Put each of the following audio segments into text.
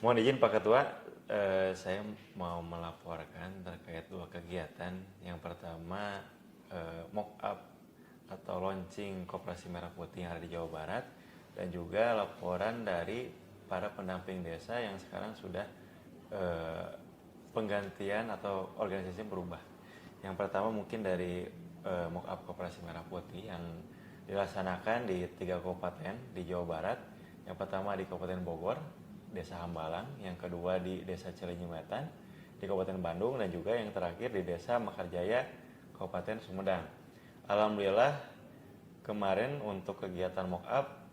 Mohon izin Pak Ketua, saya mau melaporkan terkait dua kegiatan. Yang pertama, mock up atau launching Koperasi Merah Putih yang ada di Jawa Barat, dan juga laporan dari para pendamping desa yang sekarang sudah penggantian atau organisasi berubah. Yang pertama mungkin dari mock up Koperasi Merah Putih yang dilaksanakan di 3 kabupaten di Jawa Barat. Yang pertama di Kabupaten Bogor, Desa Hambalang, yang kedua di Desa Cileunyi Wetan di Kabupaten Bandung, dan juga yang terakhir di Desa Mekarjaya, Kabupaten Sumedang. Alhamdulillah kemarin untuk kegiatan mock up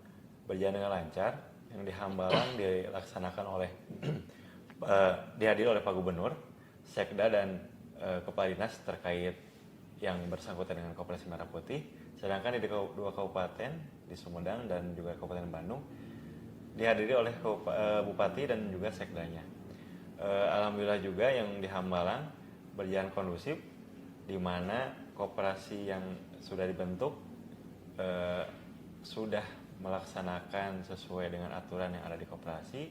berjalan dengan lancar. Yang di Hambalang dilaksanakan oleh dihadiri oleh Pak Gubernur, Sekda, dan Kepala Dinas terkait yang bersangkutan dengan Koperasi Merah Putih. Sedangkan di dua kabupaten, di Sumedang dan juga Kabupaten Bandung, dihadiri oleh Bupati dan juga Sekdanya. Alhamdulillah juga yang di Hambalang berjalan kondusif, di mana koperasi yang sudah dibentuk sudah melaksanakan sesuai dengan aturan yang ada di koperasi,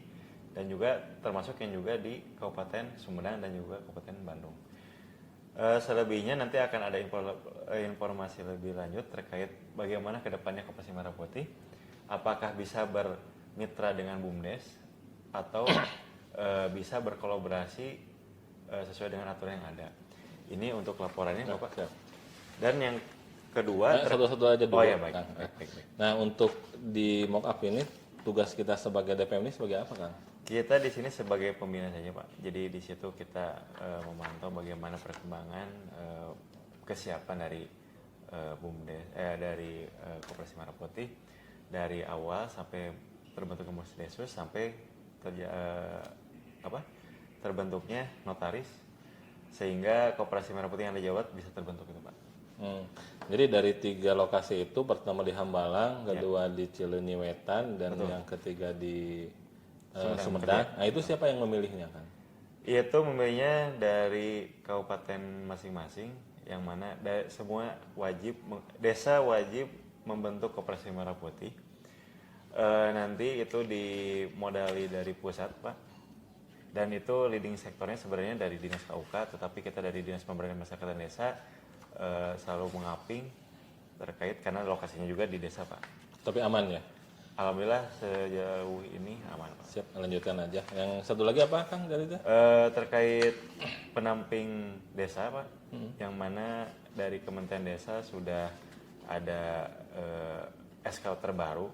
dan juga termasuk yang juga di Kabupaten Sumedang dan juga Kabupaten Bandung. Selebihnya nanti akan ada informasi lebih lanjut terkait bagaimana kedepannya Koperasi Merah Putih, apakah bisa bermitra dengan BUMDes atau bisa berkolaborasi sesuai dengan aturan yang ada. Ini untuk laporannya, Bapak. Siap. Dan yang kedua, satu-satu aja dulu. Oh ya, baik. Kang. Baik. Nah, untuk di mock up ini tugas kita sebagai DPM ini sebagai apa, Kang? Kita di sini sebagai pembina saja, Pak. Jadi di situ kita memantau bagaimana perkembangan kesiapan dari BUMDes, dari Koperasi Merah Putih dari awal sampai terbentuknya Musdesus sampai terbentuknya notaris, sehingga Koperasi Merah Putih yang ada di Jawa Barat bisa terbentuk itu, Pak. Jadi dari 3 lokasi itu, pertama di Hambalang, kedua di Cileunyi Wetan, dan yang ketiga di Sumedang. Nah, itu siapa yang memilihnya, kan? Itu memilihnya dari kabupaten masing-masing, yang mana semua desa wajib membentuk Koperasi Merah Putih. Nanti itu dimodali dari pusat, Pak. Dan itu leading sektornya sebenarnya dari Dinas KUK, tetapi kita dari Dinas Pemberdayaan Masyarakat dan Desa selalu mengaping terkait, karena lokasinya juga di desa, Pak. Tapi aman ya? Alhamdulillah sejauh ini aman, Pak. Siap, lanjutkan aja. Yang satu lagi apa, Kang, dari itu? Terkait penamping desa, Pak, yang mana dari Kementerian Desa sudah ada SK terbaru,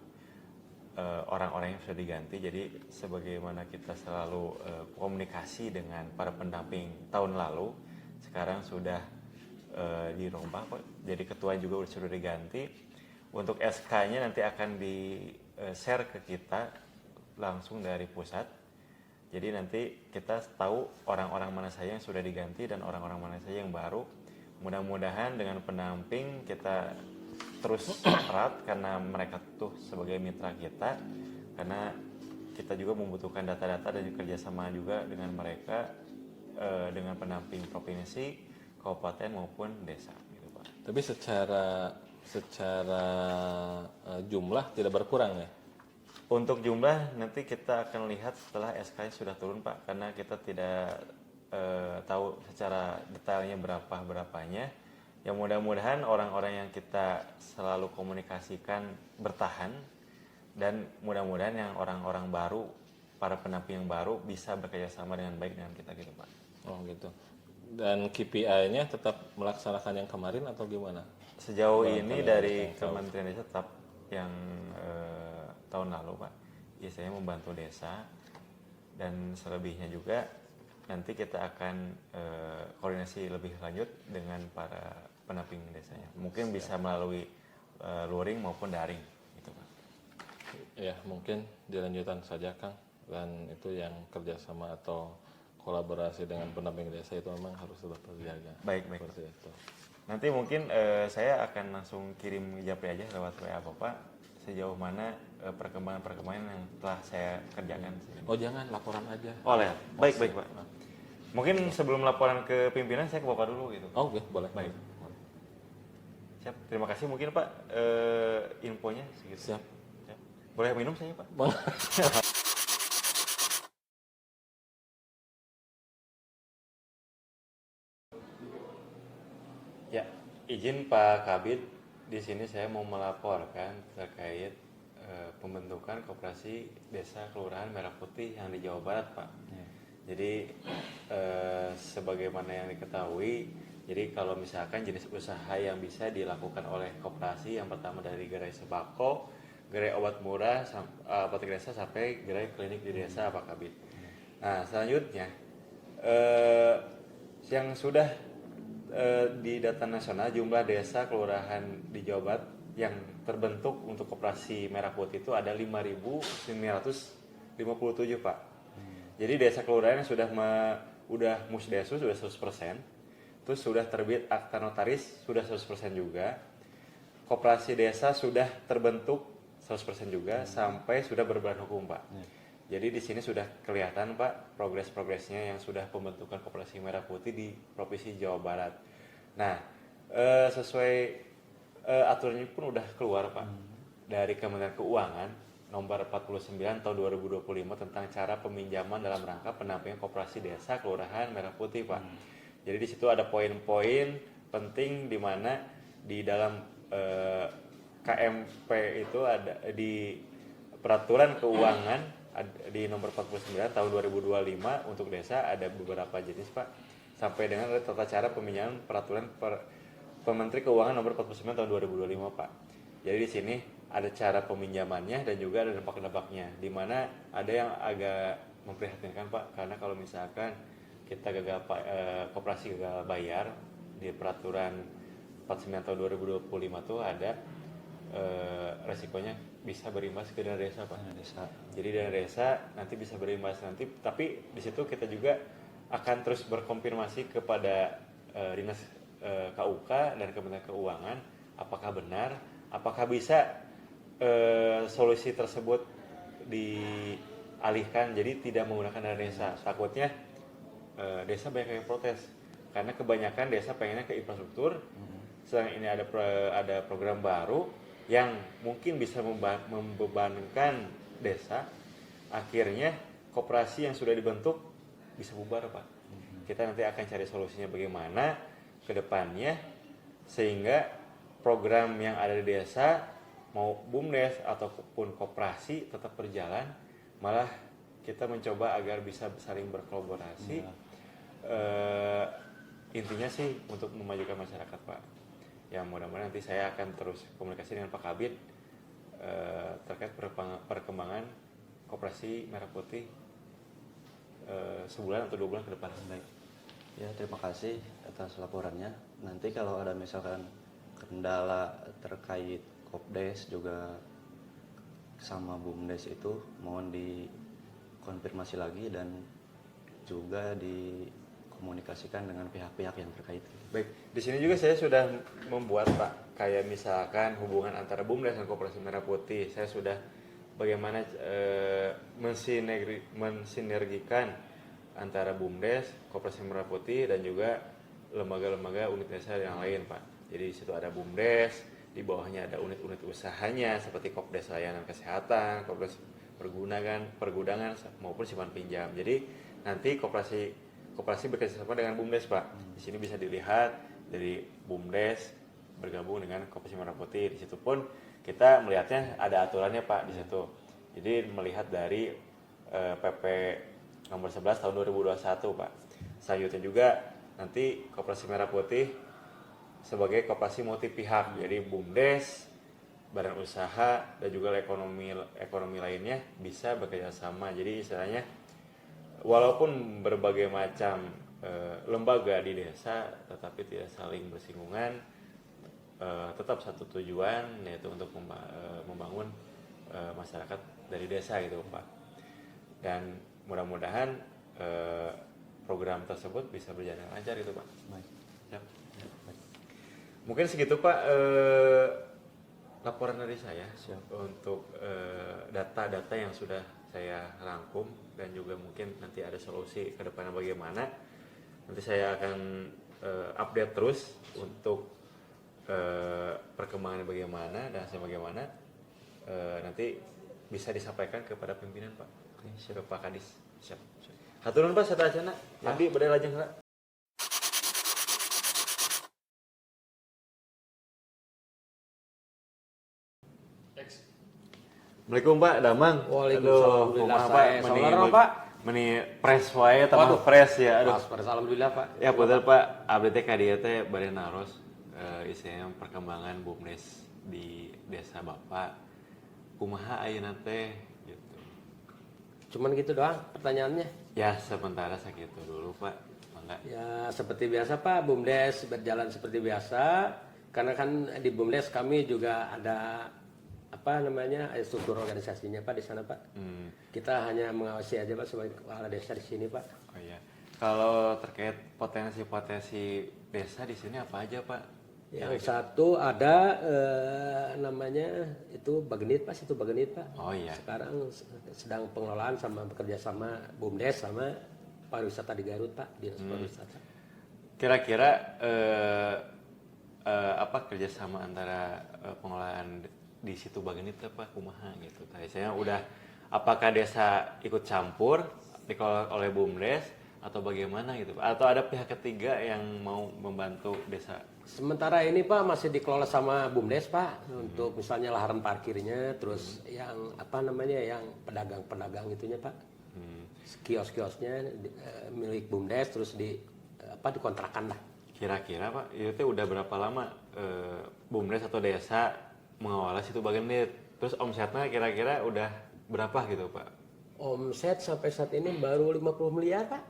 orang-orang yang sudah diganti. Jadi sebagaimana kita selalu komunikasi dengan para pendamping tahun lalu, sekarang sudah dirombak, Pak. Jadi ketua juga sudah diganti. Untuk SK-nya nanti akan di-share ke kita langsung dari pusat. Jadi nanti kita tahu orang-orang mana saja yang sudah diganti dan orang-orang mana saja yang baru. Mudah-mudahan dengan pendamping kita terus erat, karena mereka tuh sebagai mitra kita, karena kita juga membutuhkan data-data dan kerjasama juga dengan mereka, dengan pendamping provinsi, kabupaten maupun desa, gitu, Pak. Tapi secara jumlah tidak berkurang ya? Untuk jumlah nanti kita akan lihat setelah SK sudah turun, Pak, karena kita tidak tahu secara detailnya berapanya. Yang mudah-mudahan orang-orang yang kita selalu komunikasikan bertahan, dan mudah-mudahan yang orang-orang baru, para pendamping yang baru bisa bekerjasama dengan baik dengan kita, gitu, Pak. Oh gitu. Dan KPI-nya tetap melaksanakan yang kemarin atau gimana? Sejauh ini dari Kementerian Desa tetap yang tahun lalu, Pak. Biasanya membantu desa, dan selebihnya juga nanti kita akan koordinasi lebih lanjut dengan para pendamping desanya. Mungkin bisa melalui luring maupun daring, gitu, Pak. Ya, mungkin dilanjutkan saja, Kang. Dan itu yang kerjasama atau kolaborasi dengan pendamping desa itu memang harus tetap terjaga. Baik. Seperti itu. Nanti mungkin saya akan langsung kirim japri aja lewat WA Bapak sejauh mana perkembangan yang telah saya kerjakan. Oh, jangan, laporan aja. Oh, ya. Baik, Pak. Mungkin sebelum laporan ke pimpinan saya ke Bapak dulu, gitu. Oh, oke, boleh. Baik. Siap. Terima kasih mungkin, Pak, infonya segitu. Siap. Boleh minum saya, Pak? Izin Pak Kabid, di sini saya mau melaporkan terkait pembentukan koperasi desa kelurahan Merah Putih yang di Jawa Barat, Pak. Jadi sebagaimana yang diketahui, jadi kalau misalkan jenis usaha yang bisa dilakukan oleh koperasi, yang pertama dari gerai sembako, gerai obat murah, apotek desa sampai gerai klinik di desa, Pak Kabid. Nah, selanjutnya yang sudah di data nasional jumlah desa kelurahan di Jawa Barat yang terbentuk untuk koperasi Merah Putih itu ada 5.957, Pak. Jadi desa kelurahan yang udah musdesu sudah 100%, terus sudah terbit akta notaris sudah 100% juga. Koperasi desa sudah terbentuk 100% juga sampai sudah berbadan hukum, Pak. Jadi di sini sudah kelihatan, Pak, progresnya yang sudah pembentukan koperasi Merah Putih di Provinsi Jawa Barat. Nah, sesuai aturannya pun udah keluar, Pak, dari Kementerian Keuangan nomor 49 tahun 2025 tentang cara peminjaman dalam rangka pendampingan koperasi desa kelurahan Merah Putih, Pak. Jadi di situ ada poin-poin penting di mana di dalam KMP itu ada di peraturan keuangan di nomor 49 tahun 2025 untuk desa ada beberapa jenis, Pak. Sampai dengan ada tata cara peminjaman peraturan Pementeri Keuangan nomor 49 tahun 2025, Pak. Jadi di sini ada cara peminjamannya dan juga ada dampak-dampaknya, di mana ada yang agak memprihatinkan, Pak, karena kalau misalkan kita koperasi gagal bayar di peraturan 49 tahun 2025 tuh ada resikonya bisa berimbas ke dana desa, Pak. Jadi dana desa nanti bisa berimbas nanti, tapi di situ kita juga akan terus berkonfirmasi kepada dinas KUK dan Kementerian Keuangan apakah benar, apakah bisa solusi tersebut dialihkan jadi tidak menggunakan dana desa. Takutnya desa banyak yang protes karena kebanyakan desa pengennya ke infrastruktur. Sedang ini ada program baru yang mungkin bisa membebankan desa, akhirnya koperasi yang sudah dibentuk bisa bubar, Pak. Kita nanti akan cari solusinya bagaimana ke depannya sehingga program yang ada di desa mau BUMDes ataupun koperasi tetap berjalan, malah kita mencoba agar bisa saling berkolaborasi. Intinya sih untuk memajukan masyarakat, Pak. Ya mudah-mudahan nanti saya akan terus komunikasi dengan Pak Kabid terkait perkembangan koperasi Merah Putih sebulan atau 2 bulan ke depan. Baik. Ya, terima kasih atas laporannya. Nanti kalau ada misalkan kendala terkait Kopdes juga sama BUMDes itu mohon dikonfirmasi lagi dan juga dikomunikasikan dengan pihak-pihak yang terkait. Baik, di sini juga saya sudah membuat, Pak, kayak misalkan hubungan antara BUMDes dan Koperasi Merah Putih. Saya sudah bagaimana mensinergikan antara BUMDes, Koperasi Merah Putih dan juga lembaga-lembaga unit desa yang lain, Pak. Jadi di situ ada BUMDes, di bawahnya ada unit-unit usahanya seperti Kopdes Layanan Kesehatan, Kopdes Pergudangan maupun simpan pinjam. Jadi nanti koperasi bekerjasama dengan BUMDes, Pak. Di sini bisa dilihat dari BUMDes bergabung dengan Koperasi Merah Putih. Di situ pun kita melihatnya ada aturannya, Pak, di situ. Jadi melihat dari PP nomor 11 tahun 2021, Pak. Selanjutnya juga nanti Koperasi Merah Putih sebagai koperasi multi pihak. Jadi BUMDes, badan usaha dan juga ekonomi lainnya bisa bekerja sama. Jadi istilahnya walaupun berbagai macam lembaga di desa tetapi tidak saling bersinggungan, tetap satu tujuan, yaitu untuk membangun masyarakat dari desa gitu, Pak. Dan mudah-mudahan program tersebut bisa berjalan lancar gitu, Pak. Baik. Siap. Baik. Mungkin segitu, Pak, laporan dari saya. Siap. Untuk data-data yang sudah saya rangkum dan juga mungkin nanti ada solusi ke depannya bagaimana. Nanti saya akan update terus untuk perkembangan bagaimana dan hasil bagaimana. Nanti bisa disampaikan kepada pimpinan, Pak. Ke Pak Kadis. Siap. Hatur nuhun, Pak, saya tanya. Abdi badai lajeng, Pak. Assalamualaikum Pak Damang. Waalaikumsalam. Alhamdulillah, saya saudara, Pak. Meni press wae tambah fresh ya. Aduh. Alhamdulillah Pak. Ya betul Pak, update ka dieu teh bari naros isinya perkembangan BUMDes di desa Bapak. Kumaha ayeuna teh gitu. Cuman gitu doang pertanyaannya. Ya sementara sakitu dulu Pak. Mangga. Ya seperti biasa Pak, BUMDes berjalan seperti biasa. Karena kan di BUMDes kami juga ada struktur organisasinya Pak di sana Pak. Kita hanya mengawasi aja Pak sebagai kepala desa di sini Pak. Oh iya. Kalau terkait potensi-potensi desa di sini apa aja Pak? Yang satu ada namanya itu Bagenit Pak, situ Bagenit Pak. Oh iya. Sekarang sedang pengelolaan sama bekerja sama BUMDes sama pariwisata di Garut Pak, dinas pariwisata. Kira-kira apa kerjasama antara pengelolaan di situ Bagenit apa kumaha gitu? Saya udah apakah desa ikut campur dikelola oleh BUMDes atau bagaimana gitu Pak? Atau ada pihak ketiga yang mau membantu desa? Sementara ini Pak masih dikelola sama BUMDes Pak untuk misalnya lahan parkirnya, terus yang yang pedagang-pedagang itunya Pak. Kios-kiosnya milik BUMDes terus dikontrakan lah. Kira-kira Pak, itu udah berapa lama BUMDes atau desa mengelola situ Bagenit? Terus omsetnya kira-kira udah berapa gitu Pak? Omset sampai saat ini baru 50 miliar Pak.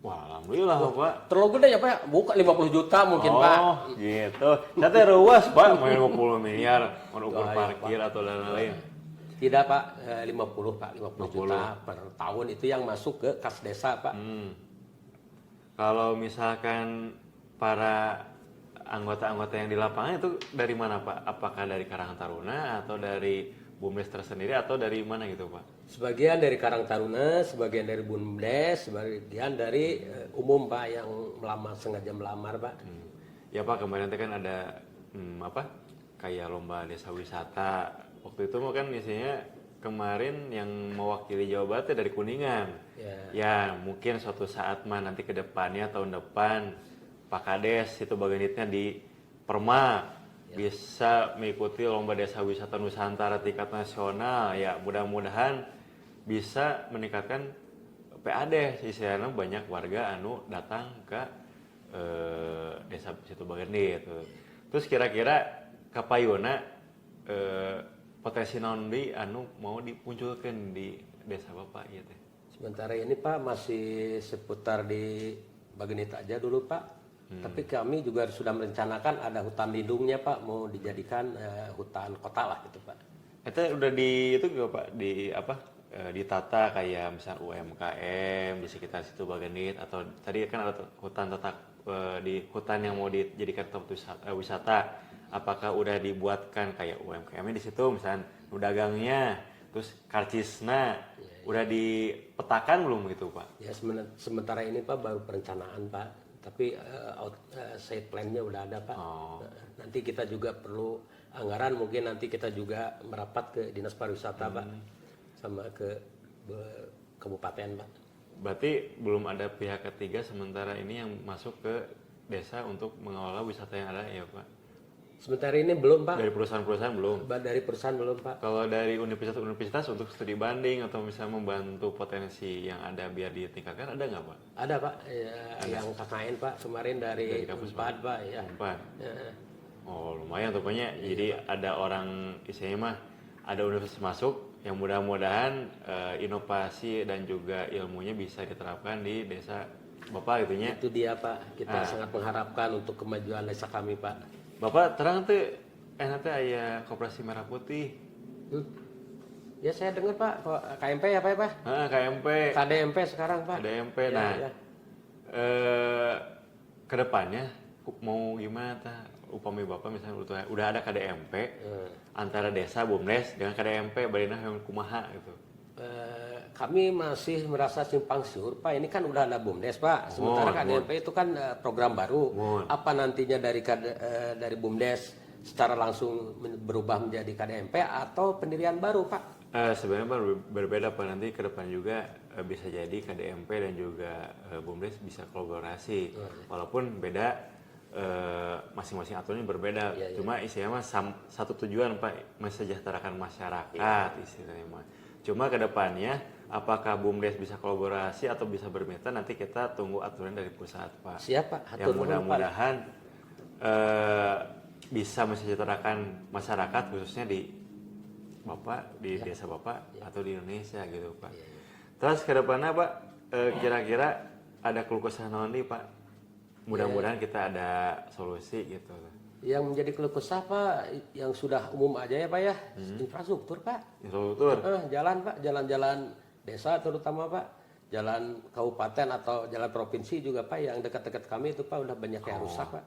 Wah, alhamdulillah Pak. Terlalu gede ya Pak? Bukan 50 juta mungkin Pak. Oh gitu. Saya ruas Pak, mau 50 miliar, mau ukur parkir atau lain-lain. Tidak Pak, 50 Pak, 50 juta per tahun itu yang masuk ke kas desa Pak. Kalau misalkan para anggota-anggota yang di lapangan itu dari mana Pak? Apakah dari Karang Taruna atau dari BUMDes tersendiri atau dari mana gitu Pak? Sebagian dari Karang Taruna, sebagian dari BUMDes, sebagian dari umum Pak yang sengaja melamar Pak. Ya Pak, kemarin kan ada kayak lomba desa wisata. Waktu itu kan isinya kemarin yang mewakili Jawa Barat dari Kuningan. Ya mungkin suatu saat mah nanti ke depannya tahun depan Pak Kades itu Bagenitnya di Perma bisa mengikuti lomba desa wisata Nusantara tingkat nasional. Ya mudah-mudahan bisa meningkatkan PAD. Istilahnya banyak warga anu datang ke desa situ Bagenit. Terus kira-kira kapayuna potensi naon deui anu mau dimunculkeun di desa Bapak ieu teh? Sementara ini Pak masih seputar di Bagenit aja dulu Pak. Tapi kami juga sudah merencanakan ada hutan lindungnya Pak, mau dijadikan hutan kota lah gitu Pak. Itu udah di itu juga Pak ditata kayak misal UMKM di sekitar situ Bagenit atau tadi kan ada hutan di hutan yang mau dijadikan tempat wisata. Apakah udah dibuatkan kayak UMKM di situ misalnya dagangnya, terus karcisna udah dipetakan belum gitu Pak? Ya sementara ini Pak baru perencanaan Pak. Tapi side plan-nya udah ada Pak. Nanti kita juga perlu anggaran, mungkin nanti kita juga merapat ke Dinas Pariwisata Pak, sama ke kabupaten Pak. Berarti belum ada pihak ketiga sementara ini yang masuk ke desa untuk mengelola wisata yang ada ya Pak? Sementara ini belum Pak. Dari perusahaan-perusahaan belum? Dari perusahaan belum Pak. Kalau dari universitas-universitas untuk studi banding atau misalnya membantu potensi yang ada biar ditingkatkan ada nggak Pak? Ada Pak, yang KKN Pak kemarin dari Unpad Pak ya. Unpad. Oh lumayan tuh Paknya. Jadi ada orang istilahnya mah ada universitas masuk yang mudah-mudahan inovasi dan juga ilmunya bisa diterapkan di desa Bapak gitunya. Itu dia Pak, kita sangat mengharapkan untuk kemajuan desa kami Pak. Bapak terang tuh nanti aya Koperasi Merah Putih. Ya saya dengar Pak, KMP ya Pak ya Pak? KMP. KDMP sekarang Pak. KDMP. Kedepannya mau gimana upami Bapak misalnya udah ada KDMP antara desa BUMDes dengan KDMP badina yang kumaha gitu. Kami masih merasa simpang siur Pak, ini kan udah ada BUMDes Pak, sementara KDMP itu kan program baru. Apa nantinya dari BUMDes secara langsung berubah menjadi KDMP atau pendirian baru Pak? Sebenarnya berbeda Pak, nanti ke depan juga bisa jadi KDMP dan juga BUMDes bisa kolaborasi. Walaupun beda masing-masing aturan ini berbeda. Cuma istilahnya mah satu tujuan Pak, mensejahterakan masyarakat istilahnya mah. Cuma kedepannya apakah BUMDes bisa kolaborasi atau bisa bermitra, nanti kita tunggu aturan dari pusat Pak. Siapa? Yang mudah-mudahan bisa mensejahterakan masyarakat khususnya di Bapak, di desa Bapak atau di Indonesia gitu Pak. Terus kedepannya Pak, kira-kira ada keluh kesah naon nih Pak? Mudah-mudahan kita ada solusi gitu. Yang menjadi keluh kesah Pak, yang sudah umum aja ya Pak ya, infrastruktur Pak. Infrastruktur. Jalan Pak, jalan-jalan desa terutama Pak, jalan kabupaten atau jalan provinsi juga Pak, yang dekat-dekat kami itu Pak udah banyak yang rusak Pak.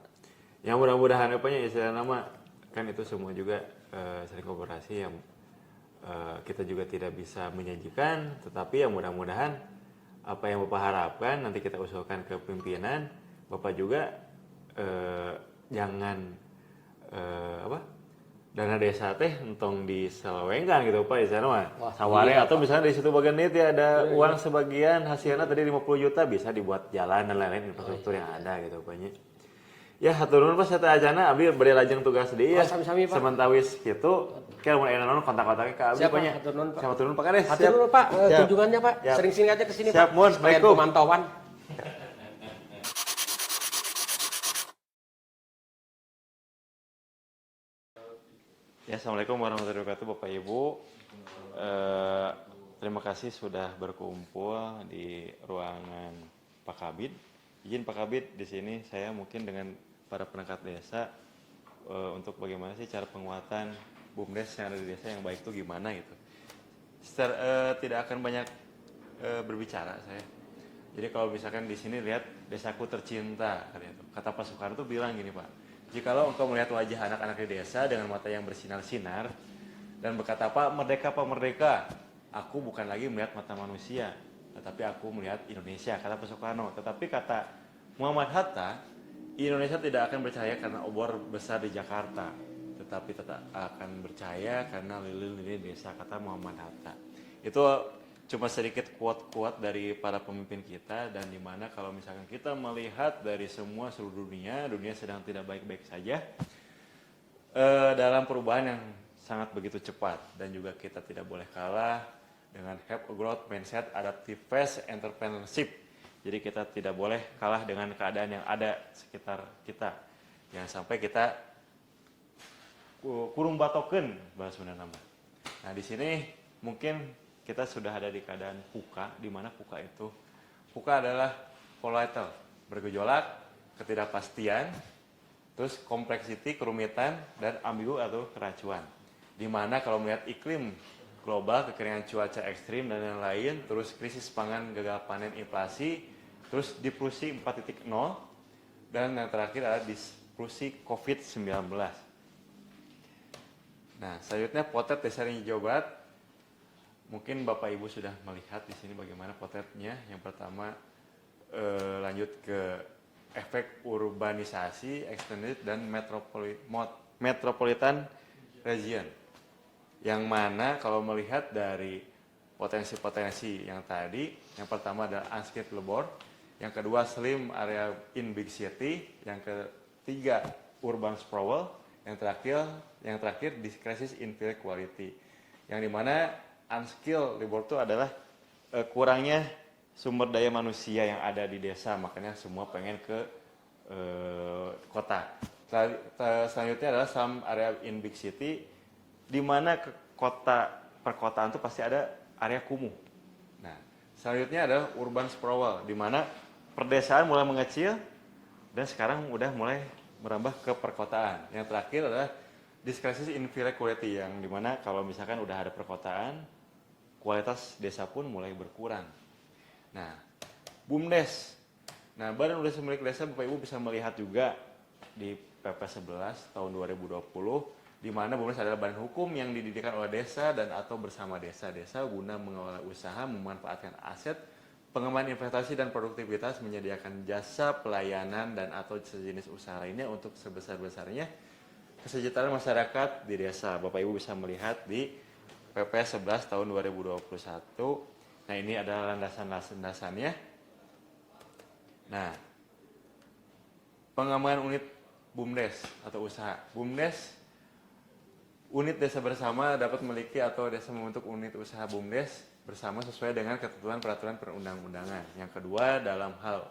Yang mudah-mudahan apanya istilah nama kan itu semua juga sering kolaborasi yang kita juga tidak bisa menjanjikan, tetapi yang mudah-mudahan apa yang Bapak harapkan nanti kita usulkan ke pimpinan, Bapak juga jangan dana desa teh entong diselewengkan gitu Pak istilahnya mah. Saware atau misalnya di situ bagian ini ada uang sebagian hasilnya tadi 50 juta bisa dibuat jalan dan lain-lain infrastruktur yang ada gitu Pak. Ya hatur nuhun Pak saya ajana abdi bari lajeng tugas deui ya. Sami-sami Pak. Sementawis kitu kira mun aya naon kontak-kontaknya ka abdi Siap, Pak. Pak. Hatur nuhun, Pak. Hatur nuhun Pak Kades. Hatur dulu Pak, kunjungannya Pak. Siap. Sering-sering aja ke sini Siap, Pak. Mun. Sekalian Assalamualaikum. pemantauan. Ya, Assalamualaikum warahmatullahi wabarakatuh Bapak Ibu. Terima kasih sudah berkumpul di ruangan Pak Kabid. Izin Pak Kabid di sini saya mungkin dengan para perangkat desa untuk bagaimana sih cara penguatan BUMDes yang ada di desa yang baik itu gimana gitu. Tidak akan banyak berbicara saya. Jadi kalau misalkan di sini lihat desaku tercinta kata Pak Soekarno tuh bilang gini Pak. Jikalau engkau melihat wajah anak-anak di desa dengan mata yang bersinar-sinar dan berkata Pak merdeka, aku bukan lagi melihat mata manusia, tetapi aku melihat Indonesia, kata Pak Soekarno. Tetapi kata Muhammad Hatta, Indonesia tidak akan bercahaya karena obor besar di Jakarta, tetapi tetap akan bercahaya karena lilin-lilin desa, kata Muhammad Hatta. Itu cuma sedikit quote-quote dari para pemimpin kita, dan dimana kalau misalkan kita melihat dari semua seluruh dunia sedang tidak baik-baik saja dalam perubahan yang sangat begitu cepat, dan juga kita tidak boleh kalah dengan have a growth mindset, adaptive fast entrepreneurship. Jadi kita tidak boleh kalah dengan keadaan yang ada sekitar kita. Jangan sampai kita kurung batoken bahasa Sunda nama. Nah di sini mungkin kita sudah ada di keadaan VUCA, di mana VUCA adalah volatile, bergejolak, ketidakpastian, terus kompleksiti, kerumitan, dan ambigu atau keracuan. Di mana kalau melihat iklim global, kekeringan cuaca ekstrim dan yang lain, terus krisis pangan, gagal panen, inflasi, terus disrupsi 4.0, dan yang terakhir adalah disrupsi COVID-19. Nah, selanjutnya potret desa Jawa Barat. Mungkin Bapak Ibu sudah melihat di sini bagaimana potretnya. Yang pertama lanjut ke efek urbanisasi, extended dan metropolitan region. Yang mana kalau melihat dari potensi-potensi yang tadi, yang pertama adalah unskilled labor, yang kedua slim area in big city, yang ketiga urban sprawl, yang terakhir crisis in field quality. Yang dimana unskilled labor itu adalah kurangnya sumber daya manusia yang ada di desa, makanya semua pengen ke kota. Selanjutnya adalah some area in big city, di mana ke perkotaan itu pasti ada area kumuh. Nah, selanjutnya adalah urban sprawl, di mana perdesaan mulai mengecil dan sekarang udah mulai merambah ke perkotaan. Yang terakhir adalah crisis in field quality, yang dimana kalau misalkan udah ada perkotaan, kualitas desa pun mulai berkurang. Nah, BUMDes. Nah, Badan Usaha Milik Desa, Bapak Ibu bisa melihat juga di PP 11 tahun 2020, di mana BUMDes adalah badan hukum yang didirikan oleh desa dan atau bersama desa-desa guna mengelola usaha, memanfaatkan aset, pengembangan investasi dan produktivitas, menyediakan jasa pelayanan dan atau sejenis usaha lainnya untuk sebesar-besarnya kesejahteraan masyarakat di desa. Bapak Ibu bisa melihat di PP 11 tahun 2021. Nah, ini adalah landasan-landasannya. Nah, pengembangan unit BUMDes atau usaha. BUMDes, unit desa bersama dapat memiliki atau desa membentuk unit usaha BUMDes bersama sesuai dengan ketentuan peraturan perundang-undangan. Yang kedua, dalam hal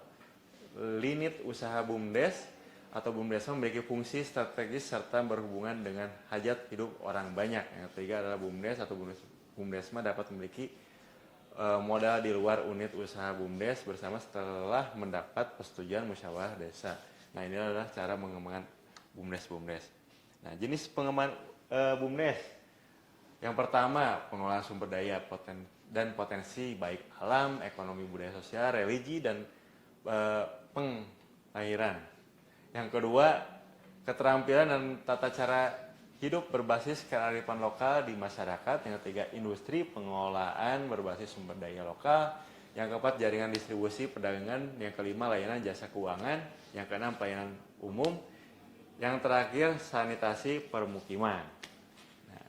unit usaha BUMDes atau BUMDes memiliki fungsi strategis serta berhubungan dengan hajat hidup orang banyak. Yang ketiga adalah BUMDes atau BUMDesma dapat memiliki modal di luar unit usaha BUMDes bersama setelah mendapat persetujuan musyawarah desa. Nah, ini adalah cara mengembangkan BUMDes. Nah, jenis pengembangan BUMDes. Yang pertama, pengelolaan sumber daya dan potensi baik alam, ekonomi, budaya sosial, religi, dan pengairan. Yang kedua, keterampilan dan tata cara hidup berbasis kearifan lokal di masyarakat. Yang ketiga, industri pengelolaan berbasis sumber daya lokal. Yang keempat, jaringan distribusi perdagangan. Yang kelima, layanan jasa keuangan. Yang keenam, pelayanan umum. Yang terakhir, sanitasi permukiman. Nah,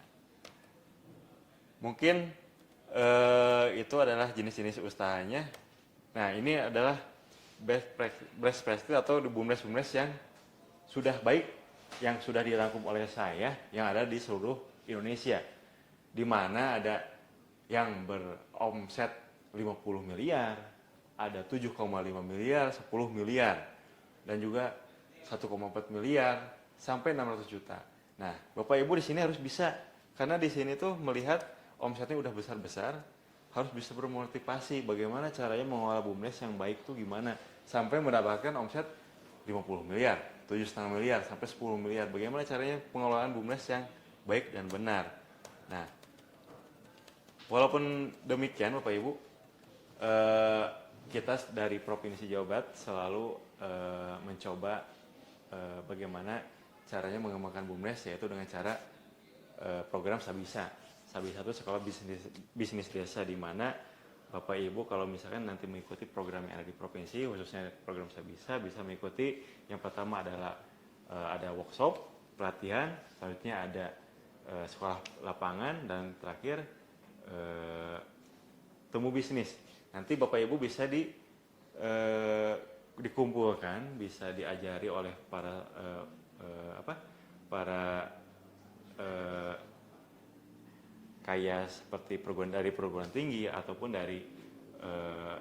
mungkin itu adalah jenis-jenis usahanya. Nah, ini adalah best practice atau BUMDes yang sudah baik, yang sudah dirangkum oleh saya, yang ada di seluruh Indonesia. Di mana ada yang beromset 50 miliar, ada 7,5 miliar, 10 miliar, dan juga 1,4 miliar sampai 600 juta. Nah, Bapak Ibu di sini harus bisa, karena di sini tuh melihat omsetnya udah besar-besar, harus bisa bermotivasi bagaimana caranya mengelola BUMDes yang baik tuh gimana sampai mendapatkan omset 50 miliar, 7,5 miliar sampai 10 miliar. Bagaimana caranya pengelolaan BUMDes yang baik dan benar. Nah, walaupun demikian Bapak Ibu, kita dari Provinsi Jawa Barat selalu mencoba bagaimana caranya mengembangkan BUMDes, yaitu dengan cara program Sabisa. Sabisa itu sekolah bisnis desa, di mana Bapak Ibu kalau misalkan nanti mengikuti program yang ada di provinsi, khususnya program Sabisa, bisa mengikuti. Yang pertama adalah ada workshop, pelatihan, selanjutnya ada sekolah lapangan, dan terakhir temu bisnis. Nanti Bapak Ibu bisa dikumpulkan, bisa diajari oleh para kayak seperti dari perguruan tinggi ataupun dari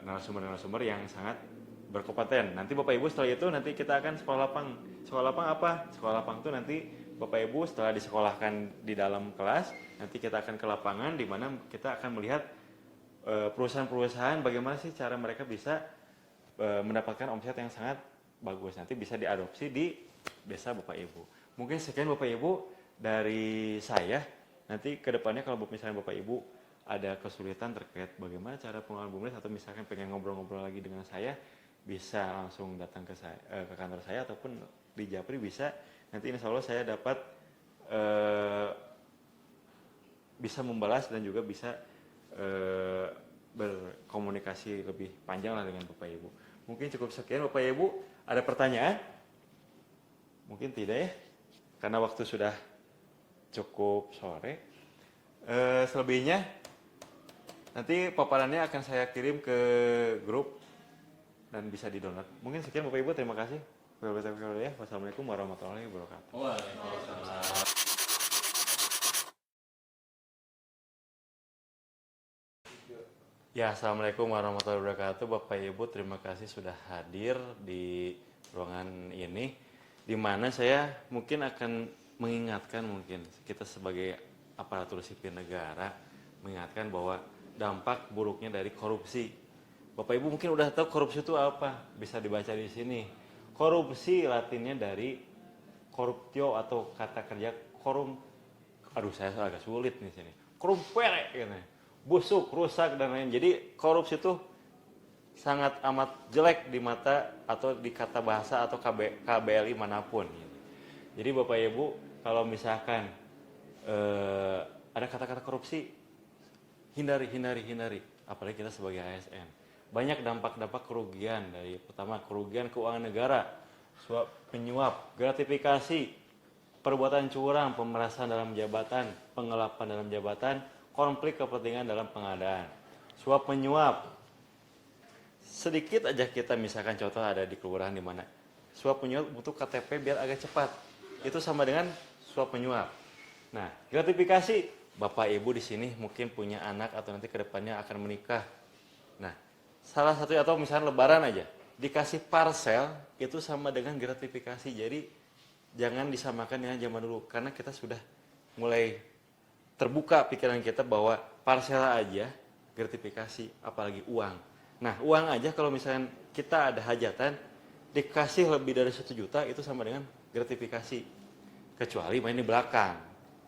narasumber-narasumber yang sangat berkompeten. Nanti Bapak Ibu setelah itu nanti kita akan sekolah lapang. Sekolah lapang apa? Sekolah lapang itu nanti Bapak Ibu setelah disekolahkan di dalam kelas, nanti kita akan ke lapangan di mana kita akan melihat perusahaan-perusahaan bagaimana sih cara mereka bisa mendapatkan omset yang sangat bagus. Nanti bisa diadopsi di desa Bapak Ibu. Mungkin sekian Bapak Ibu dari saya. Nanti kedepannya kalau misalnya Bapak Ibu ada kesulitan terkait bagaimana cara pengelolaan BUMDes, atau misalkan pengen ngobrol-ngobrol lagi dengan saya, bisa langsung datang ke kantor saya ataupun di Japri bisa. Nanti insya Allah saya dapat bisa membalas dan juga bisa berkomunikasi lebih panjang lah dengan Bapak Ibu. Mungkin cukup sekian Bapak Ibu. Ada pertanyaan? Mungkin tidak ya, karena waktu sudah cukup sore. Selebihnya nanti paparannya akan saya kirim ke grup dan bisa di-download. Mungkin sekian Bapak Ibu, terima kasih. Wassalamualaikum warahmatullahi wabarakatuh. Waalaikumsalam. Ya, assalamualaikum warahmatullahi wabarakatuh. Bapak Ibu, terima kasih sudah hadir di ruangan ini, di mana saya mungkin akan mengingatkan, mungkin kita sebagai aparatur sipil negara mengingatkan bahwa dampak buruknya dari korupsi. Bapak Ibu mungkin udah tahu korupsi itu apa, bisa dibaca di sini. Korupsi latinnya dari corruptio atau kata kerja korum. Aduh, saya agak sulit nih sini. Korumpere gitu. Busuk, rusak dan lain. Jadi korupsi itu sangat amat jelek di mata atau di kata bahasa atau KBLI manapun. Jadi Bapak Ibu, kalau misalkan ada kata-kata korupsi, hindari. Apalagi kita sebagai ASN. Banyak dampak-dampak kerugian, dari pertama kerugian keuangan negara, suap menyuap, gratifikasi, perbuatan curang, pemerasan dalam jabatan, penggelapan dalam jabatan, konflik kepentingan dalam pengadaan, suap menyuap. Sedikit aja kita misalkan contoh ada di kelurahan di mana suap menyuap butuh KTP biar agak cepat. Itu sama dengan suap menyuap. Nah, gratifikasi, Bapak Ibu di sini mungkin punya anak atau nanti kedepannya akan menikah. Nah, salah satu atau misalnya lebaran aja, dikasih parcel itu sama dengan gratifikasi. Jadi jangan disamakan dengan zaman dulu karena kita sudah mulai terbuka pikiran kita bahwa parcel aja gratifikasi, apalagi uang. Nah, uang aja kalau misalnya kita ada hajatan dikasih lebih dari 1 juta itu sama dengan gratifikasi. Kecuali main di belakang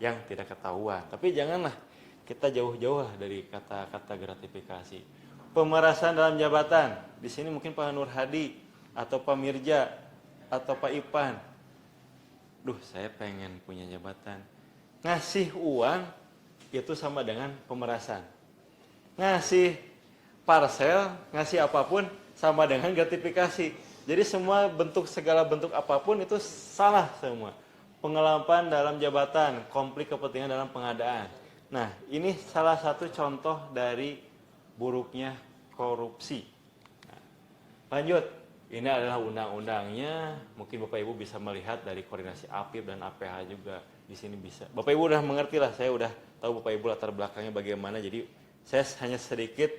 yang tidak ketahuan. Tapi janganlah kita jauh-jauh dari kata-kata gratifikasi. Pemerasan dalam jabatan. Di sini mungkin Pak Nur Hadi atau Pak Mirja atau Pak Ipan. Duh, saya pengen punya jabatan. Ngasih uang itu sama dengan pemerasan. Ngasih parcel, ngasih apapun sama dengan gratifikasi. Jadi segala bentuk apapun itu salah semua. Pengelapan dalam jabatan, konflik kepentingan dalam pengadaan. Nah, ini salah satu contoh dari buruknya korupsi. Nah, lanjut, ini adalah undang-undangnya. Mungkin Bapak Ibu bisa melihat dari koordinasi APIP dan APH juga di sini bisa. Bapak Ibu udah mengerti lah, saya udah tahu Bapak Ibu latar belakangnya bagaimana. Jadi saya hanya sedikit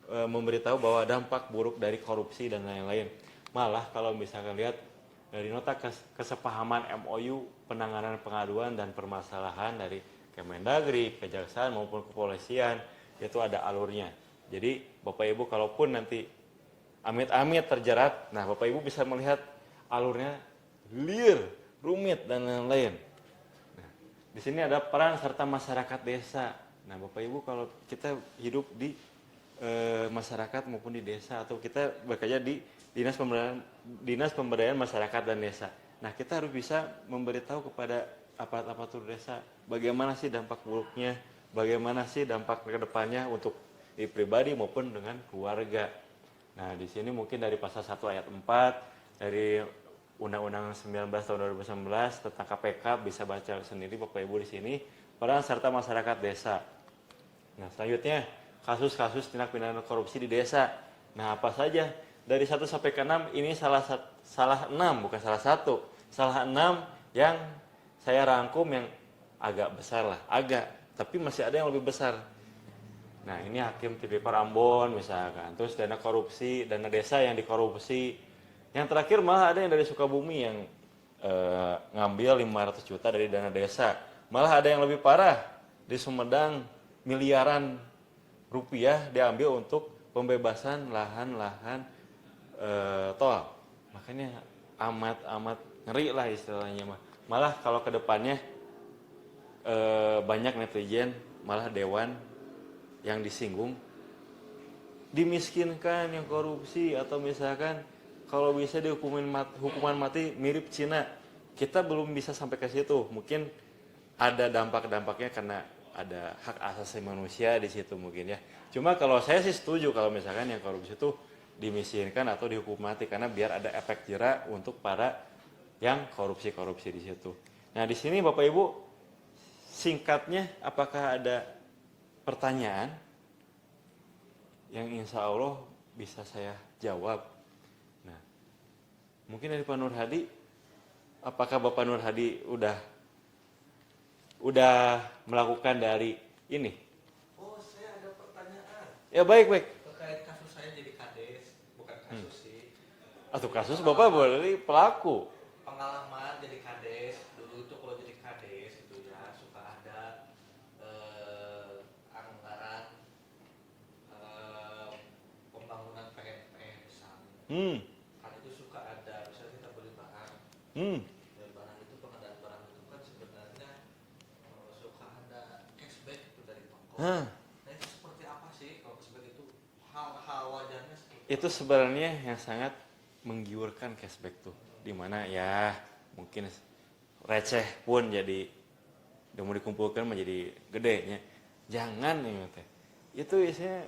memberitahu bahwa dampak buruk dari korupsi dan lain-lain. Malah kalau misalkan lihat dari nota kesepahaman MOU penanganan pengaduan dan permasalahan dari Kemendagri, Kejaksaan maupun Kepolisian, itu ada alurnya. Jadi Bapak Ibu kalaupun nanti amit-amit terjerat, nah Bapak Ibu bisa melihat alurnya clear, rumit dan lain-lain. Nah, di sini ada peran serta masyarakat desa. Nah, Bapak Ibu kalau kita hidup di masyarakat maupun di desa atau kita bekerja di dinas pemberdayaan masyarakat dan desa. Nah, kita harus bisa memberitahu kepada aparatur desa bagaimana sih dampak buruknya, bagaimana sih dampak ke depannya untuk diri pribadi maupun dengan keluarga. Nah, di sini mungkin dari pasal 1 ayat 4 dari Undang-Undang 19 tahun 2019 tentang KPK bisa baca sendiri Bapak Ibu di sini, peran serta masyarakat desa. Nah, selanjutnya kasus-kasus tindak pidana korupsi di desa. Nah, apa saja? Dari 1 sampai ke 6 ini salah 6, bukan salah 1. Salah 6 yang saya rangkum yang agak besar lah, tapi masih ada yang lebih besar. Nah, ini Hakim Tipikor Ambon misalkan, terus dana korupsi, dana desa yang dikorupsi. Yang terakhir malah ada yang dari Sukabumi yang ngambil 500 juta dari dana desa. Malah ada yang lebih parah, di Sumedang miliaran rupiah diambil untuk pembebasan lahan-lahan tol. Makanya amat ngeri lah istilahnya mah. Malah kalau ke depannya banyak netizen, malah dewan yang disinggung dimiskinkan yang korupsi, atau misalkan kalau bisa hukuman mati mirip Cina. Kita belum bisa sampai ke situ. Mungkin ada dampak-dampaknya karena ada hak asasi manusia di situ mungkin ya. Cuma kalau saya sih setuju kalau misalkan yang korupsi itu dimiskinkan atau dihukum mati, karena biar ada efek jera untuk para yang korupsi di situ. Nah, di sini Bapak Ibu singkatnya apakah ada pertanyaan yang insya Allah bisa saya jawab? Nah, mungkin dari Pak Nur Hadi, apakah Bapak Nur Hadi udah melakukan dari ini? Oh, saya ada pertanyaan. Ya, baik. Terkait kasus saya jadi kades, bukan kasus sih. Atau kasus Bapak boleh pelaku. Pengalaman jadi kades, dulu itu kalau jadi kades itu ya suka ada anggaran pembangunan PNP misalnya. Kan itu suka ada, misalnya kita beli barang. Dan barang itu, pengadaan barang itu kan sebenarnya suka ada cashback itu dari toko. Nah, itu seperti apa sih kalau cashback itu? Hal-hal wajarnya seperti Itu sebenarnya yang sangat menggiurkan cashback tuh, dimana ya mungkin receh pun jadi udah mau dikumpulkan menjadi gedenya. Jangan nih teh. Itu isinya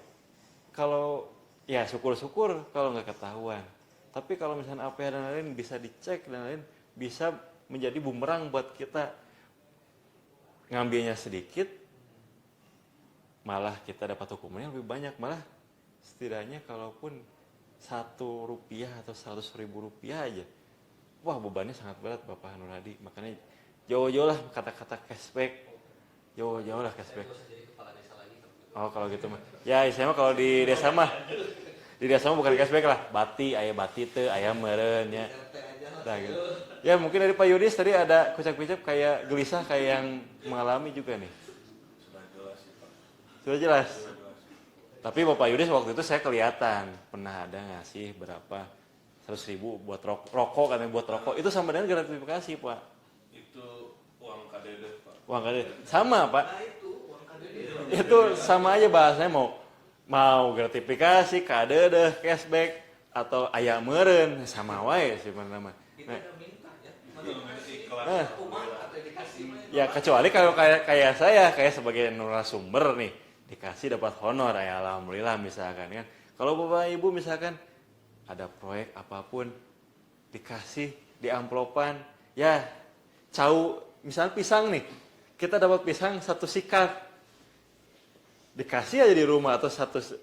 kalau ya syukur-syukur kalau nggak ketahuan. Tapi kalau misalnya APH dan lain bisa dicek dan lain bisa menjadi bumerang buat kita. Ngambilnya sedikit, malah kita dapat hukumannya lebih banyak. Malah setidaknya kalaupun 1 rupiah atau 100.000 rupiah aja wah bebannya sangat berat Bapak Nur Hadi, makanya jauh-jauh lah kata-kata cashback, jauh-jauh lah cashback. Oh kalau gitu mah, ya saya mah kalau di desa mah bukan cashback lah, bati, aya bati teh, aya meureun ya. Nah, gitu. Ya mungkin dari Pak Yudis tadi ada kucak-kucak kayak gelisah kayak yang mengalami juga nih. Sudah jelas. Tapi Bapak Yudis waktu itu saya kelihatan pernah ada ngasih berapa 100.000 buat rokok katanya buat rokok itu sama dengan gratifikasi Pak. Itu uang KDD Pak. Uang KDD sama Pak. Itu sama aja bahasanya mau gratifikasi, KDD, cashback atau aya meureun sama wae sih mah. Nah, ya kecuali kalau kayak saya kayak sebagai narasumber nih dikasih dapat honor ya alhamdulillah misalkan kan. Kalau Bapak Ibu misalkan ada proyek apapun dikasih di amplopan ya cau misalnya pisang nih kita dapat pisang 1 sikat dikasih aja di rumah atau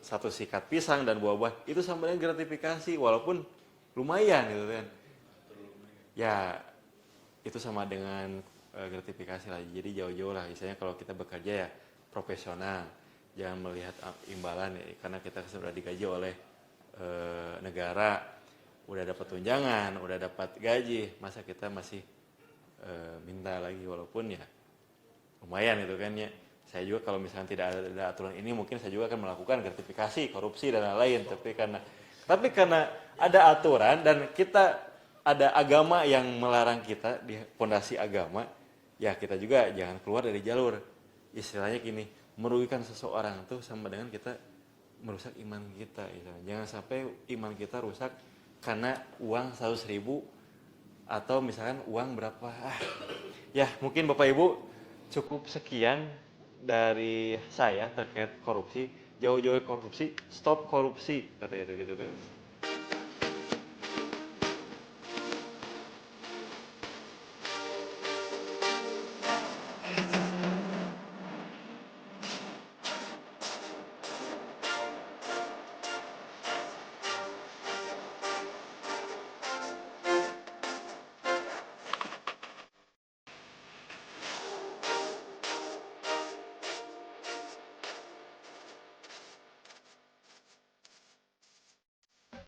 satu sikat pisang dan buah-buah itu sama dengan gratifikasi walaupun lumayan gitu kan ya itu sama dengan gratifikasi lah jadi jauh-jauh lah misalnya kalau kita bekerja ya profesional jangan melihat imbalan ya karena kita sudah digaji oleh negara udah dapat tunjangan udah dapat gaji masa kita masih minta lagi walaupun ya lumayan itu kan ya saya juga kalau misalnya tidak ada aturan ini mungkin saya juga akan melakukan gratifikasi korupsi dan lain-lain tapi karena ada aturan dan kita ada agama yang melarang kita di fondasi agama ya kita juga jangan keluar dari jalur istilahnya gini merugikan seseorang tuh sama dengan kita merusak iman kita gitu. Jangan sampai iman kita rusak karena uang 100.000 atau misalkan uang berapa ya mungkin Bapak Ibu cukup sekian dari saya terkait korupsi jauh-jauh korupsi stop korupsi katanya gitu kan